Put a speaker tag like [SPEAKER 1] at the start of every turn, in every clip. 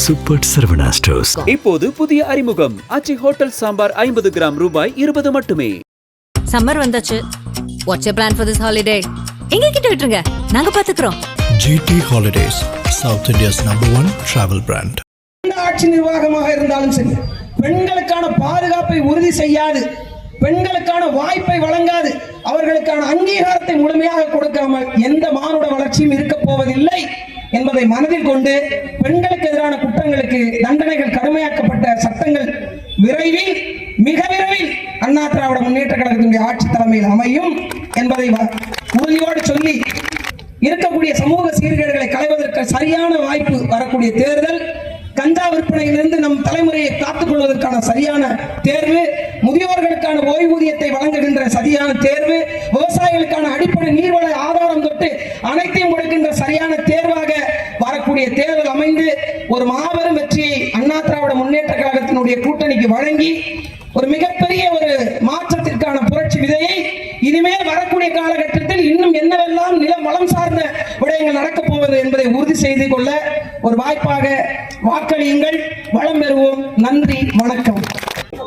[SPEAKER 1] Super Saravana stores.
[SPEAKER 2] இப்போது புதிய அறிமுகம் ஆச்சி ஹோட்டல் சாம்பார் 50 கிராம் ரூபாய் 20 மட்டுமே.
[SPEAKER 3] சம்மர் வந்தாச்சு. What's your plan for this holiday? எங்க கிட்ட விட்டுருங்க, நாங்க பாத்துக்கிறோம்.
[SPEAKER 1] GT Holidays, South India's #1 travel brand.
[SPEAKER 4] ஆட்சி நிர்வாகமாக இருந்தாலும் சரி, பெண்களுக்கான பாதுகாப்பை உறுதி செய்யாது, பெண்களுக்கான வாய்ப்பை வழங்காது, அவர்களுக்கான அங்கீகாரத்தை முழுமையாக கொடுக்காமல் எந்த மானுட வளர்ச்சியும் இருக்க போவதில்லை என்பதை மனதில் கொண்டு பெண்களுக்கு எதிரான குற்றங்களுக்கு தண்டனைகள் கடுமையாக்கப்பட்ட சட்டங்கள் விரைவில், மிக விரைவில் அண்ணா திராவிட முன்னேற்ற கழகத்தினுடைய ஆட்சி தலைமையில் அமையும் என்பதை உறுதியோடு சொல்லி, இருக்கக்கூடிய சமூக சீர்கேடுகளை களைவதற்கு சரியான வாய்ப்பு வரக்கூடிய தேர்தல், கஞ்சா விற்பனையிலிருந்து நம் தலைமுறையை காத்துக் கொள்வதற்கான சரியான தேர்வு, முதியோர்களுக்கான ஓய்வூதியத்தை வழங்குகின்ற சரியான தேர்வு, விவசாயிகளுக்கான அடிப்படை நீர்வள ஆதாரம் தொட்டு அனைத்தையும் கொடுக்கின்ற சரியான தேர்வாக வரக்கூடிய தேர்தல் அமைந்து ஒரு மாபெரும் வெற்றியை அண்ணா திராவிட முன்னேற்ற கழகத்தினுடைய கூட்டணிக்கு வழங்கி ஒரு மிகப்பெரிய ஒரு மாற்றத்திற்கான புரட்சி விதையை இனிமேல் வரக்கூடிய காலகட்டத்தில் இன்னும் என்னவெல்லாம் நிலம் வளம் சார்ந்த விடயங்கள் நடக்கப் போவது என்பதை உறுதி செய்து கொள்ள ஒரு வாய்ப்பாக வாக்களியுங்கள், வளம் பெறுவோம். நன்றி, வணக்கம்.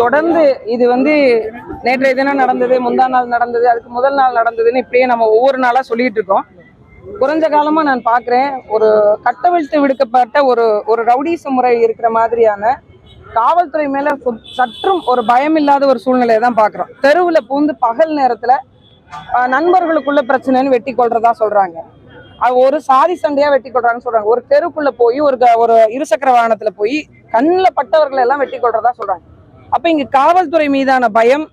[SPEAKER 5] தொடர்ந்து இது நேற்றைய தினம் நடந்தது, முந்தா நாள் நடந்தது, அதுக்கு முதல் நாள் நடந்ததுன்னு இப்படியே நம்ம ஒவ்வொரு நாளா சொல்லிட்டு இருக்கோம். குறைஞ்ச காலமா நான் பாக்குறேன், ஒரு கட்டவிழ்த்து விடுக்கப்பட்ட ஒரு ரவுடிச முறை இருக்கிற மாதிரியான காவல்துறை மேல சற்றும் ஒரு பயம் இல்லாத ஒரு சூழ்நிலையை தான் பாக்குறோம். தெருவுல பூந்து பகல் நேரத்துல நண்பர்களுக்குள்ள பிரச்சனைன்னு வெட்டி கொள்றதா சொல்றாங்க. ஒரு சாதி சண்டையா வெட்டி கொள்றாங்கன்னு சொல்றாங்க. ஒரு தெருக்குள்ள போய் ஒரு இருசக்கர வாகனத்துல போய் கண்ணில் பட்டவர்களை எல்லாம் வெட்டி கொள்றதா சொல்றாங்க. அப்ப இங்க காவல்துறை மீதான பயம்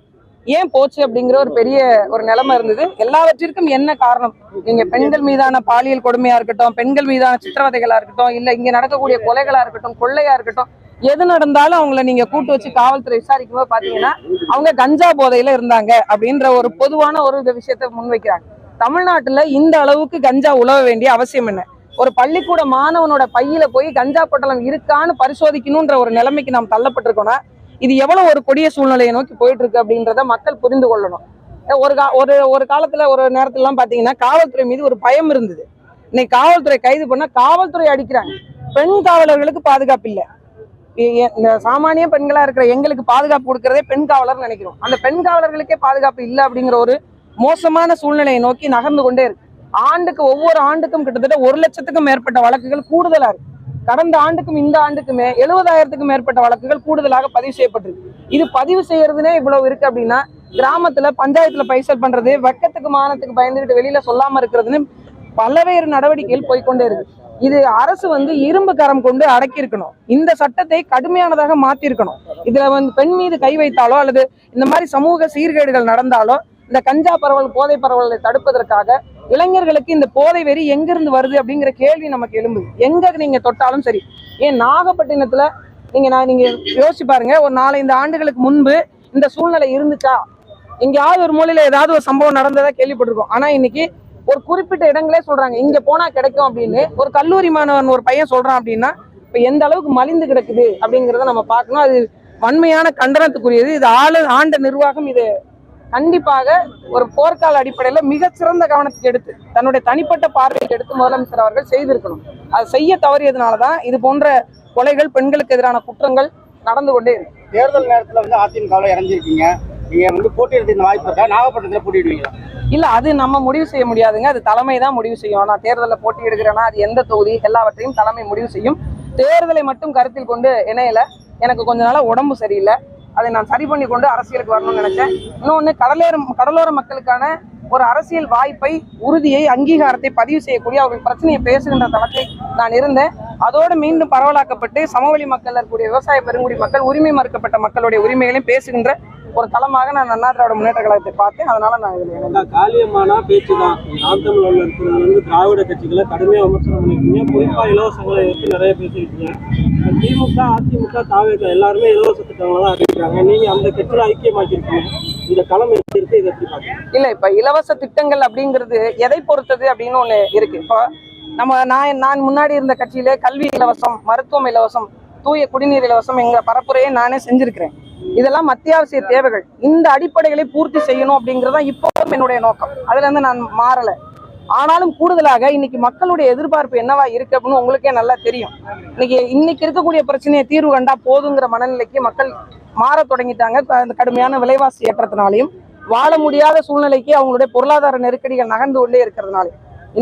[SPEAKER 5] ஏன் போச்சு அப்படிங்கிற ஒரு பெரிய ஒரு நிலைமை இருந்தது. எல்லாவற்றிற்கும் என்ன காரணம்? நீங்க பெண்கள் மீதான பாலியல் கொடுமையா இருக்கட்டும், பெண்கள் மீதான சித்திரவதைகளா இருக்கட்டும், இல்ல இங்க நடக்கக்கூடிய கொலைகளா இருக்கட்டும், கொள்ளையா இருக்கட்டும், எது நடந்தாலும் அவங்கள நீங்க கூட்டு வச்சு காவல்துறை விசாரிக்கும் போது பாத்தீங்கன்னா அவங்க கஞ்சா போதையில இருந்தாங்க அப்படின்ற ஒரு பொதுவான ஒரு விஷயத்த முன்வைக்கிறாங்க. தமிழ்நாட்டுல இந்த அளவுக்கு கஞ்சா உழவ வேண்டிய அவசியம் என்ன? ஒரு பள்ளிக்கூட மாணவனோட பையில போய் கஞ்சா பொட்டலம் இருக்கான்னு பரிசோதிக்கணும்ன்ற ஒரு நிலைமைக்கு நாம் தள்ளப்பட்டிருக்கோம்னா இது எவ்வளவு ஒரு கொடிய சூழ்நிலையை நோக்கி போயிட்டு இருக்கு அப்படின்றத மக்கள் புரிந்து கொள்ளணும். ஒரு காலத்துல ஒரு நேரத்துல எல்லாம் பாத்தீங்கன்னா காவல்துறை மீது ஒரு பயம் இருந்தது. இன்னைக்கு காவல்துறை கைது பண்ணா காவல்துறை அடிக்கிறாங்க. பெண் காவலர்களுக்கு பாதுகாப்பு இல்லை. இந்த சாமானிய பெண்களா இருக்கிற எங்களுக்கு பாதுகாப்பு கொடுக்கறதே பெண் காவலர் நினைக்கிறோம். அந்த பெண் காவலர்களுக்கே பாதுகாப்பு இல்லை அப்படிங்கிற ஒரு மோசமான சூழ்நிலையை நோக்கி நகர்ந்து கொண்டே இருக்கு. ஒவ்வொரு ஆண்டுக்கும் கிட்டத்தட்ட 1 லட்சத்துக்கும் மேற்பட்ட வழக்குகள் கூடுதலா இருக்கு. கடந்த ஆண்டுக்கும் இந்த ஆண்டுக்குமே 70,000த்துக்கும் மேற்பட்ட வழக்குகள் கூடுதலாக பதிவு செய்யப்பட்டிருக்கு. இது பதிவு செய்யறதுனே இவ்வளவு இருக்கு அப்படின்னா, கிராமத்துல பஞ்சாயத்துல பைசல் பண்றது, வெக்கத்துக்கு மானத்துக்கு பயந்துகிட்டு வெளியில சொல்லாம இருக்கிறதுன்னு பல்வேறு நடவடிக்கைகள் போய்கொண்டே இருக்கு. இது அரசு இரும்பு கரம் கொண்டு அடக்கி இருக்கணும். இந்த சட்டத்தை கடுமையானதாக மாத்தி இருக்கணும். இதுல பெண் மீது கை வைத்தாலோ அல்லது இந்த மாதிரி சமூக சீர்கேடுகள் நடந்தாலோ இந்த கஞ்சா பரவல், போதை பரவலை தடுப்பதற்காக இளைஞர்களுக்கு இந்த போதை வெறி எங்கிருந்து வருது அப்படிங்கிற கேள்வி நமக்கு எழும்புது. எங்க நீங்க தொட்டாலும் சரி. ஏன் நாகப்பட்டினத்துல நீங்க யோசிச்சு பாருங்க, ஒரு 4-5 ஆண்டுகளுக்கு முன்பு இந்த சூழ்நிலை இருந்துச்சா? எங்கேயாவது ஒரு மூலையில ஏதாவது ஒரு சம்பவம் நடந்ததா கேள்விப்பட்டிருக்கோம். ஆனா இன்னைக்கு ஒரு குறிப்பிட்ட இடங்களே சொல்றாங்க இங்க போனா கிடைக்கும் அப்படின்னு. ஒரு கல்லூரி மாணவன் ஒரு பையன் சொல்றான் அப்படின்னா இப்ப எந்த அளவுக்கு மலிந்து கிடக்குது அப்படிங்கிறத நம்ம பார்க்கணும். அது வன்மையான கண்டனத்துக்குரியது. இது ஆண்ட நிர்வாகம் இது கண்டிப்பாக ஒரு போர்க்கால அடிப்படையில மிகச்சிறந்த கவனத்துக்கு எடுத்து தன்னுடைய தனிப்பட்ட பார்வைக்கு எடுத்து முதலமைச்சர் அவர்கள் செய்திருக்கணும். அது செய்ய தவறியதுனாலதான் இது போன்ற கொலைகள், பெண்களுக்கு எதிரான குற்றங்கள் நடந்து கொண்டே இருக்கு.
[SPEAKER 6] தேர்தல் நேரத்துல அதிமுகவில் இறங்கியிருக்கீங்க, நீங்க போட்டியிட இந்த வாய்ப்பு இருக்கா? நாகப்பட்டினத்துல போட்டியிடுவீங்களா?
[SPEAKER 5] இல்ல, அது நம்ம முடிவு செய்ய முடியாதுங்க. அது தலைமை தான் முடிவு செய்யும். நான் தேர்தலில் போட்டி எடுக்கிறேன்னா அது எந்த தொகுதி எல்லாவற்றையும் தலைமை முடிவு செய்யும். தேர்தலை மட்டும் கருத்தில் கொண்டு இணையல. எனக்கு கொஞ்ச நாளா உடம்பு சரியில்லை, அதை நான் சரி பண்ணி கொண்டு அரசியலுக்கு வரணும்னு நினைச்சேன். இன்னொன்னு, கடலோர மக்களுக்கான ஒரு அரசியல் வாய்ப்பை, உறுதியை, அங்கீகாரத்தை பதிவு செய்யக்கூடிய அவர்கள் பிரச்சனையை பேசுகின்ற தளத்தை நான் இருந்தேன். அதோடு மீண்டும் பரவலாக்கப்பட்டு சமவெளி மக்கள் இருக்கக்கூடிய விவசாய பெருங்குடி மக்கள், உரிமை மறுக்கப்பட்ட மக்களுடைய உரிமைகளையும் பேசுகின்ற ஒரு தளமாக நான் அண்ணா திராவிட முன்னேற்ற கழகத்தை பார்த்தேன். அதனால நான் இதுல
[SPEAKER 6] காலியமான பேச்சு தான். நாம் தமிழ் இருக்கிறது திராவிட கட்சிகளை கடுமையாக விமர்சனம் பண்ணிருக்கீங்க. குறிப்பா இலவசங்களை எடுத்து நிறைய பேசியிருக்கீங்க. திமுக, அதிமுக, தாவேக எல்லாருமே இலவச திட்டங்களை தான் அறிவிக்கிறாங்க. நீங்க அந்த கட்சியில ஐக்கியமாக்கிருக்கீங்க. இந்த களம் எப்படி இருக்கு, இதை எப்படி பாருங்க?
[SPEAKER 5] இல்ல, இப்ப இலவச திட்டங்கள் அப்படிங்கிறது எதை பொறுத்தது அப்படின்னு ஒண்ணு இருக்கு. இப்போ நான் முன்னாடி இருந்த கட்சியிலே கல்வி இலவசம், மருத்துவம் இலவசம், தூய குடிநீர் இலவசம் எங்க பரப்புரையை நானே செஞ்சிருக்கிறேன். இதெல்லாம் அத்தியாவசிய தேவைகள். இந்த அடிப்படைகளை பூர்த்தி செய்யணும் அப்படிங்கறதான் இப்போவும் என்னுடைய நோக்கம். அதுல இருந்து நான் மாறல. ஆனாலும் கூடுதலாக இன்னைக்கு மக்களுடைய எதிர்பார்ப்பு என்னவா இருக்கு அப்படின்னு உங்களுக்கே நல்லா தெரியும். இன்னைக்கு இருக்கக்கூடிய பிரச்சனையை தீர்வு கண்டா போதுங்கிற மனநிலைக்கு மக்கள் மாற தொடங்கிட்டாங்க. அந்த கடுமையான விலைவாசி ஏற்றத்தினாலையும் வாழ முடியாத சூழ்நிலைக்கு அவங்களுடைய பொருளாதார நெருக்கடிகள் நகர்ந்து கொண்டே இருக்கிறதுனால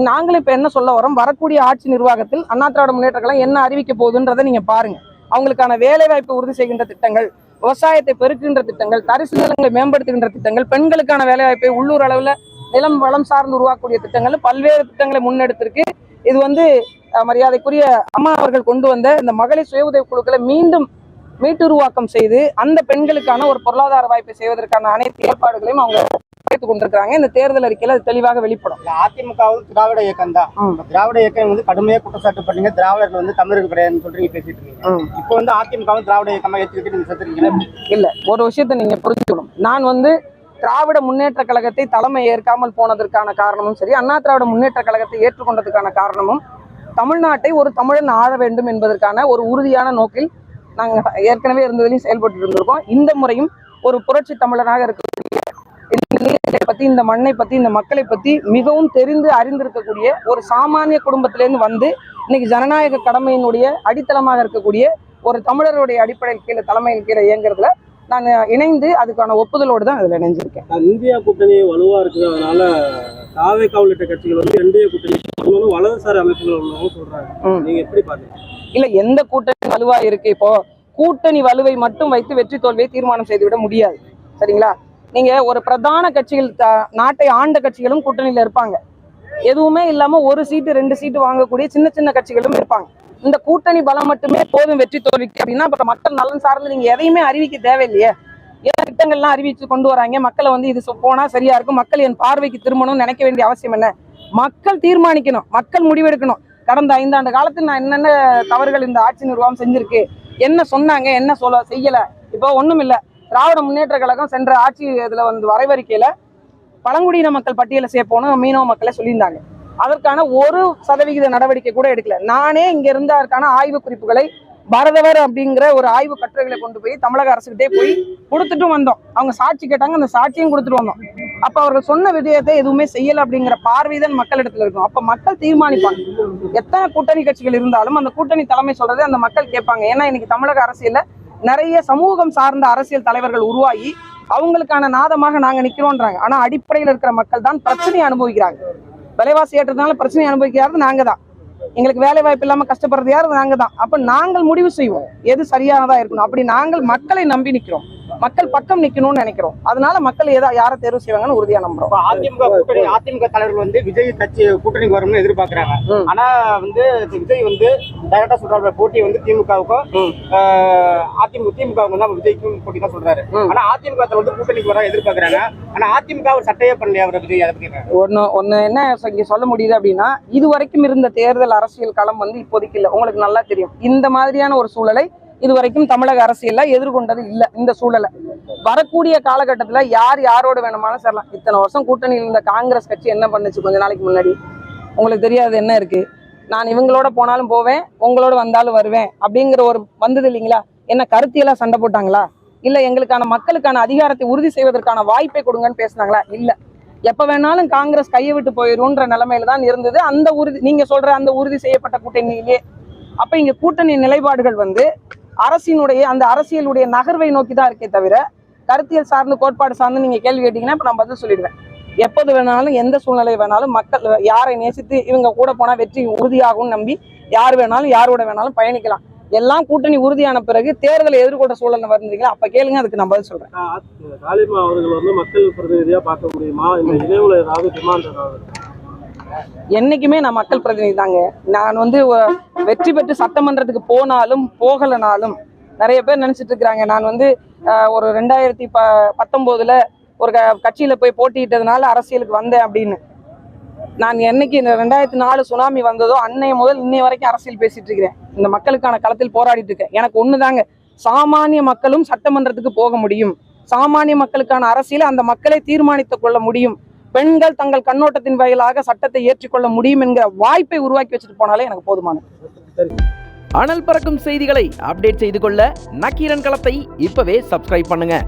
[SPEAKER 5] நாங்களும் இப்ப என்ன சொல்ல வரோம், வரக்கூடிய ஆட்சி நிர்வாகத்தில் அண்ணா திராவிட முன்னேற்ற கழகம் என்ன அறிவிக்க போகுதுன்றதை நீங்க பாருங்க. அவங்களுக்கான வேலை வாய்ப்பை உறுதி செய்கின்ற திட்டங்கள், விவசாயத்தை பெருக்குகின்ற திட்டங்கள், தரிசு நிலங்களை மேம்படுத்துகின்ற திட்டங்கள், பெண்களுக்கான வேலை வாய்ப்பை உள்ளூர் அளவுல நிலம் வளம் சார்ந்து உருவாக்கக்கூடிய திட்டங்கள், பல்வேறு திட்டங்களை முன்னெடுத்திருக்கு. இது மரியாதைக்குரிய அம்மா அவர்கள் கொண்டு வந்த இந்த மகளிர் சுய உதவி குழுக்களை மீண்டும் மீட்டுருவாக்கம் செய்து அந்த பெண்களுக்கான ஒரு பொருளாதார வாய்ப்பை செய்வதற்கான அனைத்து ஏற்பாடுகளையும் அவங்க வைத்துக் கொண்டிருக்கிறாங்க. இந்த தேர்தல் அறிக்கையில அது தெளிவாக வெளிப்படும்.
[SPEAKER 7] அதிமுகவும் திராவிட இயக்கம் தான். திராவிட இயக்கம் கடுமையா குற்றச்சாட்டு பண்ணீங்க, திராவிடர்கள் தமிழர்கள் கிடையாதுன்னு சொல்றீங்க, பேசிட்டு இருக்கீங்க. இப்போ அதிமுகவும் திராவிட இயக்கமா ஏற்றுக்கிட்டு நீங்க செத்துறீங்க. இல்ல,
[SPEAKER 5] ஒரு விஷயத்த நீங்க புரிஞ்சுக்கணும். நான் திராவிட முன்னேற்ற கழகத்தை தலைமை ஏற்காமல் போனதற்கான காரணமும் சரி, அண்ணா திராவிட முன்னேற்ற கழகத்தை ஏற்றுக்கொண்டதுக்கான காரணமும் தமிழ்நாட்டை ஒரு தமிழன் ஆள வேண்டும் என்பதற்கான ஒரு உறுதியான நோக்கில் நாங்கள் ஏற்கனவே இருந்ததிலையும் செயல்பட்டு இருந்திருக்கோம். இந்த முறையும் ஒரு புரட்சி தமிழனாக இருக்கக்கூடிய இந்த நீரை பத்தி, இந்த மண்ணை பத்தி, இந்த மக்களை பத்தி மிகவும் தெரிந்து அறிந்திருக்கக்கூடிய ஒரு சாமானிய குடும்பத்திலேருந்து இன்னைக்கு ஜனநாயக கடமையினுடைய அடித்தளமாக இருக்கக்கூடிய ஒரு தமிழருடைய அடிப்படையில் கீழே தலைமையில் கீழே இயங்குறதுல நான் இணைந்து அதுக்கான ஒப்புதலோடு தான் அதில் இணைஞ்சிருக்கேன்.
[SPEAKER 6] இந்தியா கூட்டணி வலுவா இருக்குது, அதனால தாவேகா உள்ளிட்ட கட்சிகள் இந்திய கூட்டணி வலதுசாரி அமைப்புகள் உள்ளவங்க சொல்றாங்க. நீங்க எப்படி பாத்தீங்க?
[SPEAKER 5] இல்ல, எந்த கூட்டணி வலுவா இருக்கு? இப்போ கூட்டணி வலுவை மட்டும் வைத்து வெற்றி தோல்வியை தீர்மானம் செய்துவிட முடியாது. சரிங்களா? நீங்க ஒரு பிரதான கட்சிகள், நாட்டை ஆண்ட கட்சிகளும் கூட்டணியில இருப்பாங்க. எதுவுமே இல்லாம ஒரு சீட்டு 2 சீட்டு வாங்கக்கூடிய சின்ன சின்ன கட்சிகளும் இருப்பாங்க. இந்த கூட்டணி பலம் மட்டுமே போதும் வெற்றி தோல்விக்கு அப்படின்னா அப்புறம் மக்கள் நலன் சார்ந்து நீங்க எதையுமே அறிவிக்க தேவையில்லையே. ஏன் திட்டங்கள்லாம் அறிவிச்சு கொண்டு வராங்க? மக்களை இது போனா சரியா இருக்கும், மக்கள் என் பார்வைக்கு திரும்பணும்னு நினைக்க வேண்டிய அவசியம் என்ன? மக்கள் தீர்மானிக்கணும், மக்கள் முடிவெடுக்கணும். கடந்த 5 ஆண்டு காலத்தில் நான் என்னென்ன தவறுகள் இந்த ஆட்சி நிர்வாகம் செஞ்சிருக்கு, என்ன சொன்னாங்க, என்ன செய்யல. இப்போ ஒண்ணும் இல்ல, திராவிட முன்னேற்ற கழகம் சென்ற ஆட்சி இதுல வரைவறிக்கையில பழங்குடியின மக்கள் பட்டியலை சேர்ப்போன்னு மீனவ மக்களை சொல்லியிருந்தாங்க. அதற்கான 1% நடவடிக்கை கூட எடுக்கல. நானே இங்க இருந்த அதற்கான ஆய்வு குறிப்புகளை பரதவர் அப்படிங்கிற ஒரு ஆய்வு கட்டுரைகளை கொண்டு போய் தமிழக அரசுகிட்டே போய் கொடுத்துட்டும் வந்தோம். அவங்க சாட்சி கேட்டாங்க, அந்த சாட்சியும் கொடுத்துட்டு வந்தோம். அப்ப அவர்கள் சொன்ன விடயத்தை எதுவுமே செய்யல அப்படிங்கிற பார்வைதான் மக்களிடத்துல இருக்கும். அப்ப மக்கள் தீர்மானிப்பாங்க. எத்தனை கூட்டணி கட்சிகள் இருந்தாலும் அந்த கூட்டணி தலைமை சொல்றதை அந்த மக்கள் கேட்பாங்க. ஏன்னா இன்னைக்கு தமிழக அரசியல்ல நிறைய சமூகம் சார்ந்த அரசியல் தலைவர்கள் உருவாகி அவங்களுக்கான நாதமாக நாங்க நிக்கிறோன்றாங்க. ஆனா அடிப்படையில் இருக்கிற மக்கள் தான் பிரச்சனையை அனுபவிக்கிறாங்க. விலைவாசி ஏற்றதுனால பிரச்சனை அனுபவிக்கிறது நாங்க தான். எங்களுக்கு வேலை வாய்ப்பு இல்லாம கஷ்டப்படுறது யாரு? நாங்க தான். அப்ப நாங்கள் முடிவு செய்வோம் எது சரியானதா இருக்கணும். அப்படி நாங்கள் மக்களை நம்பி நிக்கிறோம், மக்கள் பக்கம் நிக்கணும்னு நினைக்கிறோம். அதனால மக்கள் யாரை தேர்வு செய்வாங்கன்னு உறுதியா நம்புறோம்.
[SPEAKER 7] அதிமுக தலைவர்கள் விஜய் கட்சி கூட்டணிக்கு வரும்னு எதிர்பார்க்கிறாங்க. ஆனா விஜய் டைரக்டா சொல்றாரு, போட்டி திமுகவுக்கும் திமுகவுக்கும் தான் விஜய்க்கும் போட்டி தான் சொல்றாரு. ஆனா அதிமுக கூட்டணிக்கு வர எதிர்பார்க்கிறாங்க. ஆனா அதிமுக ஒரு சட்டையே பண்ணலையா அவர் விஜய்? அதை பத்தி
[SPEAKER 5] ஒன்னு என்ன இங்க சொல்ல முடியுது அப்படின்னா, இது வரைக்கும் இருந்த தேர்தல் அரசியல் களம் இப்போதைக்கு இல்லை. உங்களுக்கு நல்லா தெரியும், இந்த மாதிரியான ஒரு சூழலை இதுவரைக்கும் தமிழக அரசியல்ல எதிர்கொண்டது இல்ல. இந்த சூழலை வரக்கூடிய காலகட்டத்துல யார் யாரோட வேணுமாலும் சேரலாம். இத்தனை வருஷம் கூட்டணியில் இருந்த காங்கிரஸ் கட்சி என்ன பண்ணுச்சு கொஞ்ச நாளைக்கு முன்னாடி? உங்களுக்கு தெரியாது என்ன இருக்கு? நான் இவங்களோட போனாலும் போவேன், உங்களோட வந்தாலும் வருவேன் அப்படிங்கிற ஒரு வந்தது இல்லைங்களா? என்ன கருத்தியெல்லாம் சண்டை போட்டாங்களா? இல்ல எங்களுக்கான மக்களுக்கான அதிகாரத்தை உறுதி செய்வதற்கான வாய்ப்பை கொடுங்கன்னு பேசினாங்களா? இல்ல. எப்ப வேணாலும் காங்கிரஸ் கையை விட்டு போயிரும்ன்ற நிலைமையில தான் இருந்தது அந்த உறுதி. நீங்க சொல்ற அந்த உறுதி செய்யப்பட்ட கூட்டணியிலேயே. அப்ப இங்க கூட்டணி நிலைப்பாடுகள் அரசினுடைய அந்த அரசியலுடைய நகர்வை நோக்கி தான் இருக்கே தவிர கருத்தியல் சார்ந்து கோட்பாடு சார்ந்து நீங்க கேள்வி கேட்டீங்கன்னா இப்ப நான் பதில் சொல்லிடுவேன். எப்போது வேணாலும் எந்த சூழ்நிலை வேணாலும் மக்கள் யாரை நேசித்து இவங்க கூட போனா வெற்றி உறுதியாகும் நம்பி யார் வேணாலும் யாரோட வேணாலும் பயணிக்கலாம். எல்லாம் கூட்டணி உறுதியான பிறகு தேர்தலை எதிர்கொண்ட சூழல் வருந்தீங்களா? அப்ப கேளுங்க, அதுக்கு நான் பதில் சொல்றேன்.
[SPEAKER 6] தாலிமா அவர்கள் மக்கள் பிரதிநிதியா பார்க்க முடியுமா? இந்த இணைவுல ஏதாவது டிமாண்ட் ஏதாவது?
[SPEAKER 5] என்னைக்குமே நான் மக்கள் பிரதிநிதி தாங்க. நான் வெற்றி பெற்று சட்டமன்றத்துக்கு போனாலும் போகலனாலும் நிறைய பேர் நினைச்சிட்டு இருக்கிறாங்க நான் ஒரு 2019 ஒரு கட்சியில போய் போட்டியிட்டதுனால அரசியலுக்கு வந்தேன் அப்படின்னு. நான் என்னைக்கு இந்த 2004 சுனாமி வந்ததோ அன்னைய முதல் இன்னைய வரைக்கும் அரசியல் பேசிட்டு இருக்கிறேன். இந்த மக்களுக்கான களத்தில் போராடிட்டு இருக்கேன். எனக்கு ஒண்ணுதாங்க, சாமானிய மக்களும் சட்டமன்றத்துக்கு போக முடியும், சாமானிய மக்களுக்கான அரசியலை அந்த மக்களை தீர்மானித்துக் கொள்ள முடியும், பெண்கள் தங்கள் கண்ணோட்டத்தின் வாயிலாக சட்டத்தை ஏற்றுக்கொள்ள முடியும் என்கிற வாய்ப்பை உருவாக்கி வச்சுட்டு போனாலே எனக்கு போதுமானது.
[SPEAKER 8] அனல் பறக்கும் செய்திகளை அப்டேட் செய்து கொள்ள நக்கீரன் களத்தை இப்பவே சப்ஸ்கிரைப் பண்ணுங்க.